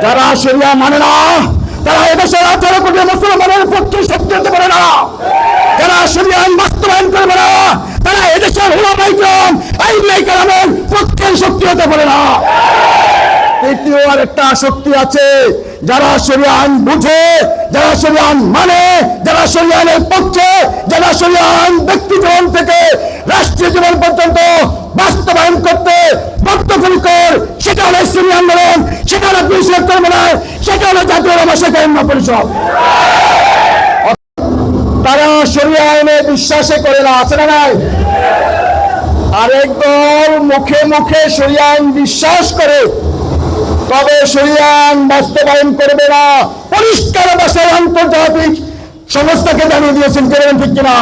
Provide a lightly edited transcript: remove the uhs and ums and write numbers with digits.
যারা শরিয়া মানে না তারা এদেশের 18 কোটি মুসলমানের পক্ষে শক্তি হতে পারে না। যারা শরিয়া আইন বাস্তবায়ন করবে না তারা এদেশের উলামায়ে কেরাম আইনে কেরামের পক্ষে শক্তি হতে পারে না। তৃতীয় আরেকটা শক্তি আছে, যারা শরিয়া আইন বুঝে, যারা শরিয়া আইন মানে, যারা শরিয়া আইনের পক্ষে, যারা শরিয়া আইন ব্যক্তি জীবন থেকে রাষ্ট্রীয় জীবন পর্যন্ত বাস্তবায়ন করতে বদ্ধপরিকর, সেটা হলো ইসলামী আন্দোলন, সেটা হলো পুলিশের কর্মীরা, সেটা হলো জাতীয় ওলামা শিক্ষা পরিষদ। তারা শরিয়া আইনে বিশ্বাসে করে না, আছে না নাই? আরেক দল মুখে মুখে শরিয়া আইন বিশ্বাস করে, তবে শরিয়া আইন বাস্তবায়ন করবে না। পরিষ্কার ভাষায় আন্তর্জাতিক সংস্থাকে জানিয়ে দিয়েছেন, ঠিক কিনা?